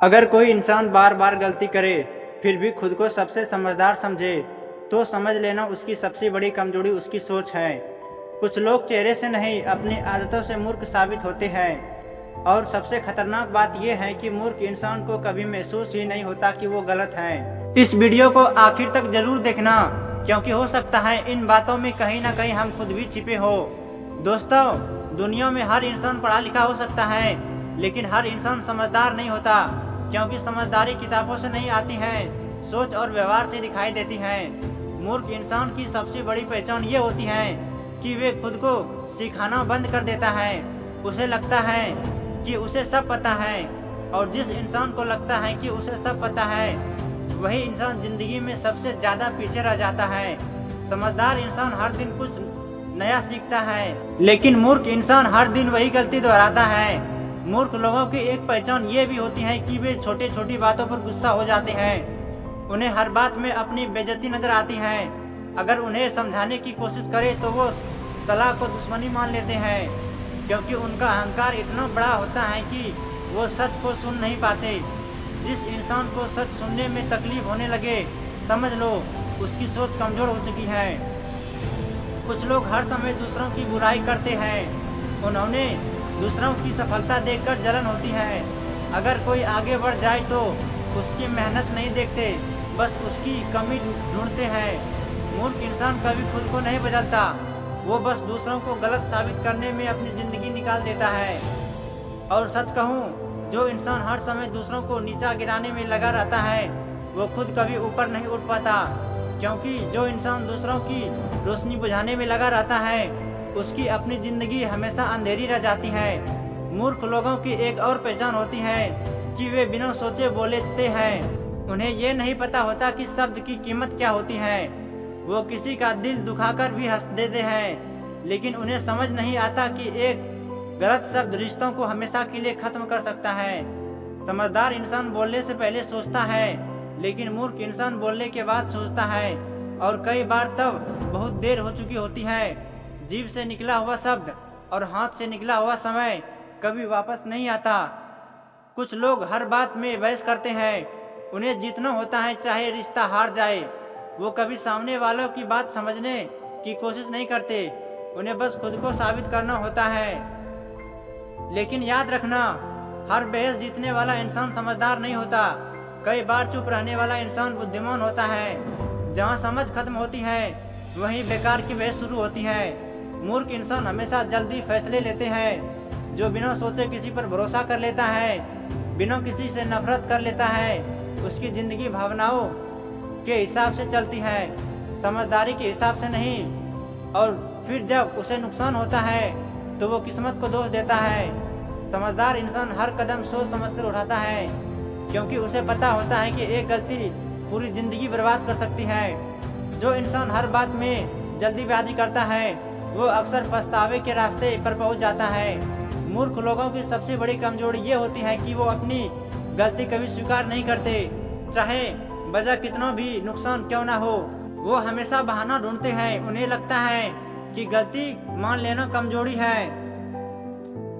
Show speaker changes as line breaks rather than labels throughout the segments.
अगर कोई इंसान बार बार गलती करे फिर भी खुद को सबसे समझदार समझे तो समझ लेना उसकी सबसे बड़ी कमजोरी उसकी सोच है। कुछ लोग चेहरे से नहीं अपनी आदतों से मूर्ख साबित होते हैं, और सबसे खतरनाक बात यह है कि मूर्ख इंसान को कभी महसूस ही नहीं होता कि वो गलत है। इस वीडियो को आखिर तक जरूर देखना, क्योंकि हो सकता है इन बातों में कहीं ना कहीं हम खुद भी छिपे हो। दोस्तों, दुनिया में हर इंसान पढ़ा लिखा हो सकता है, लेकिन हर इंसान समझदार नहीं होता, क्योंकि समझदारी किताबों से नहीं आती है, सोच और व्यवहार से दिखाई देती है। मूर्ख इंसान की सबसे बड़ी पहचान ये होती है कि वे खुद को सिखाना बंद कर देता है। उसे लगता है कि उसे सब पता है, और जिस इंसान को लगता है कि उसे सब पता है वही इंसान जिंदगी में सबसे ज्यादा पीछे रह जाता है। समझदार इंसान हर दिन कुछ नया सीखता है, लेकिन मूर्ख इंसान हर दिन वही गलती दोहराता है। मूर्ख लोगों की एक पहचान ये भी होती है कि वे छोटी छोटी बातों पर गुस्सा हो जाते हैं। उन्हें हर बात में अपनी बेइज्जती नजर आती है। अगर उन्हें समझाने की कोशिश करे तो वो सलाह को दुश्मनी मान लेते हैं, क्योंकि उनका अहंकार इतना बड़ा होता है कि वो सच को सुन नहीं पाते। जिस इंसान को सच सुनने में तकलीफ होने लगे, समझ लो उसकी सोच कमजोर हो चुकी है। कुछ लोग हर समय दूसरों की बुराई करते हैं, उन्हें दूसरों की सफलता देखकर जलन होती है। अगर कोई आगे बढ़ जाए तो उसकी मेहनत नहीं देखते, बस उसकी कमी ढूंढते हैं। मूर्ख इंसान कभी खुद को नहीं बदलता, वो बस दूसरों को गलत साबित करने में अपनी जिंदगी निकाल देता है। और सच कहूँ, जो इंसान हर समय दूसरों को नीचा गिराने में लगा रहता है वो खुद कभी ऊपर नहीं उठ पाता, क्योंकि जो इंसान दूसरों की रोशनी बुझाने में लगा रहता है उसकी अपनी जिंदगी हमेशा अंधेरी रह जाती है। मूर्ख लोगों की एक और पहचान होती है कि वे बिना सोचे बोलते हैं। उन्हें ये नहीं पता होता कि शब्द की कीमत क्या होती है। वो किसी का दिल दुखाकर भी हंस देते हैं, लेकिन उन्हें समझ नहीं आता कि एक गलत शब्द रिश्तों को हमेशा के लिए खत्म कर सकता है। समझदार इंसान बोलने से पहले सोचता है, लेकिन मूर्ख इंसान बोलने के बाद सोचता है, और कई बार तब बहुत देर हो चुकी होती है। जीभ से निकला हुआ शब्द और हाथ से निकला हुआ समय कभी वापस नहीं आता। कुछ लोग हर बात में बहस करते हैं, उन्हें जीतना होता है चाहे रिश्ता हार जाए। वो कभी सामने वालों की बात समझने की कोशिश नहीं करते, उन्हें बस खुद को साबित करना होता है। लेकिन याद रखना, हर बहस जीतने वाला इंसान समझदार नहीं होता। कई बार चुप रहने वाला इंसान बुद्धिमान होता है। जहाँ समझ खत्म होती है वहीं बेकार की बहस शुरू होती है। मूर्ख इंसान हमेशा जल्दी फैसले लेते हैं। जो बिना सोचे किसी पर भरोसा कर लेता है, बिना किसी से नफरत कर लेता है, उसकी जिंदगी भावनाओं के हिसाब से चलती है, समझदारी के हिसाब से नहीं। और फिर जब उसे नुकसान होता है तो वो किस्मत को दोष देता है। समझदार इंसान हर कदम सोच समझकर उठाता है, क्योंकि उसे पता होता है कि एक गलती पूरी जिंदगी बर्बाद कर सकती है। जो इंसान हर बात में जल्दीबाजी करता है वो अक्सर पछतावे के रास्ते पर पहुंच जाता है। मूर्ख लोगों की सबसे बड़ी कमजोरी ये होती है कि वो अपनी गलती कभी स्वीकार नहीं करते, चाहे वजह कितना भी नुकसान क्यों ना हो। वो हमेशा बहाना ढूंढते हैं। उन्हें लगता है कि गलती मान लेना कमजोरी है,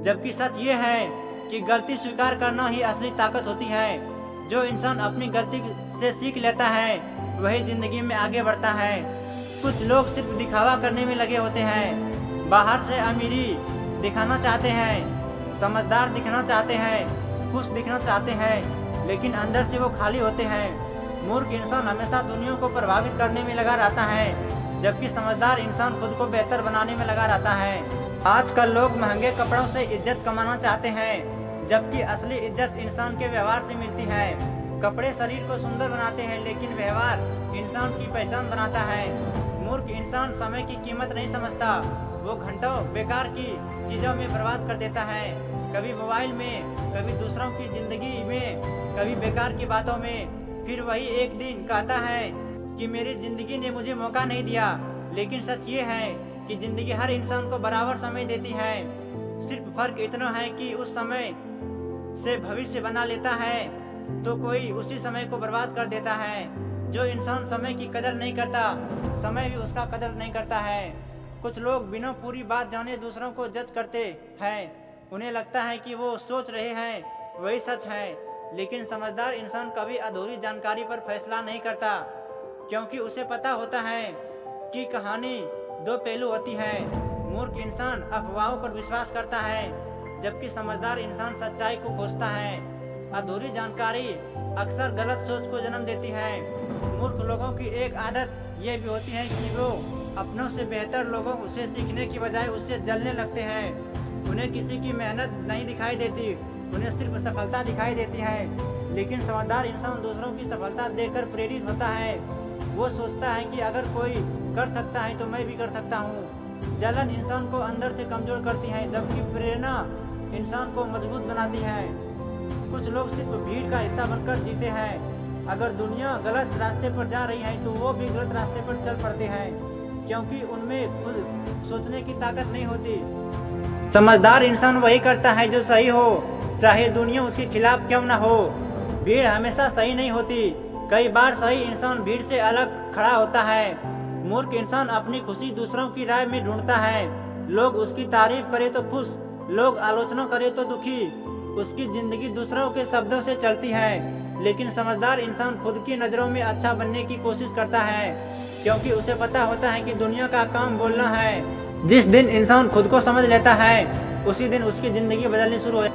जबकि सच ये है कि गलती स्वीकार करना ही असली ताकत होती है। जो इंसान अपनी गलती से सीख लेता है वही जिंदगी में आगे बढ़ता है। कुछ लोग सिर्फ दिखावा करने में लगे होते हैं, बाहर से अमीरी दिखाना चाहते हैं, समझदार दिखना चाहते हैं, खुश दिखना चाहते हैं, लेकिन अंदर से वो खाली होते हैं। मूर्ख इंसान हमेशा दुनिया को प्रभावित करने में लगा रहता है, जबकि समझदार इंसान खुद को बेहतर बनाने में लगा रहता है। आजकल लोग महंगे कपड़ों से इज्जत कमाना चाहते हैं, जबकि असली इज्जत इंसान के व्यवहार से मिलती है। कपड़े शरीर को सुंदर बनाते हैं, लेकिन व्यवहार इंसान की पहचान बनाता है। मूर्ख इंसान समय की कीमत नहीं समझता, वो घंटों बेकार की चीजों में बर्बाद कर देता है, कभी मोबाइल में, कभी दूसरों की जिंदगी में, कभी बेकार की बातों में। फिर वही एक दिन कहता है कि मेरी जिंदगी ने मुझे मौका नहीं दिया। लेकिन सच ये है कि जिंदगी हर इंसान को बराबर समय देती है। सिर्फ फर्क इतना है कि उस समय से भविष्य बना लेता है तो कोई उसी समय को बर्बाद कर देता है। जो इंसान समय की कदर नहीं करता, समय भी उसका कदर नहीं करता है। कुछ लोग बिना पूरी बात जाने दूसरों को जज करते हैं। उन्हें लगता है कि वो सोच रहे हैं वही सच है, लेकिन समझदार इंसान कभी अधूरी जानकारी पर फैसला नहीं करता, क्योंकि उसे पता होता है कि कहानी दो पहलू होती है। मूर्ख इंसान अफवाहों पर विश्वास करता है, जबकि समझदार इंसान सच्चाई को खोजता है। अधूरी जानकारी अक्सर गलत सोच को जन्म देती है। मूर्ख लोगों की एक आदत ये भी होती है कि वो अपनों से बेहतर लोगों से सीखने की बजाय उससे जलने लगते हैं। उन्हें किसी की मेहनत नहीं दिखाई देती, उन्हें सिर्फ सफलता दिखाई देती है। लेकिन समझदार इंसान दूसरों की सफलता देखकर प्रेरित होता है। वो सोचता है कि अगर कोई कर सकता है तो मैं भी कर सकता हूँ। जलन इंसान को अंदर से कमजोर करती है, जबकि प्रेरणा इंसान को मजबूत बनाती है। कुछ लोग सिर्फ भीड़ का हिस्सा बनकर जीते हैं। अगर दुनिया गलत रास्ते पर जा रही है तो वो भी गलत रास्ते पर चल पड़ते हैं, क्योंकि उनमें खुद सोचने की ताकत नहीं होती। समझदार इंसान वही करता है जो सही हो, चाहे दुनिया उसके खिलाफ क्यों न हो। भीड़ हमेशा सही नहीं होती, कई बार सही इंसान भीड़ से अलग खड़ा होता है। मूर्ख इंसान अपनी खुशी दूसरों की राय में ढूंढता है। लोग उसकी तारीफ करे तो खुश, लोग आलोचना करे तो दुखी। उसकी जिंदगी दूसरों के शब्दों से चलती है। लेकिन समझदार इंसान खुद की नजरों में अच्छा बनने की कोशिश करता है, क्योंकि उसे पता होता है कि दुनिया का काम बोलना है। जिस दिन इंसान खुद को समझ लेता है, उसी दिन उसकी जिंदगी बदलनी शुरू हो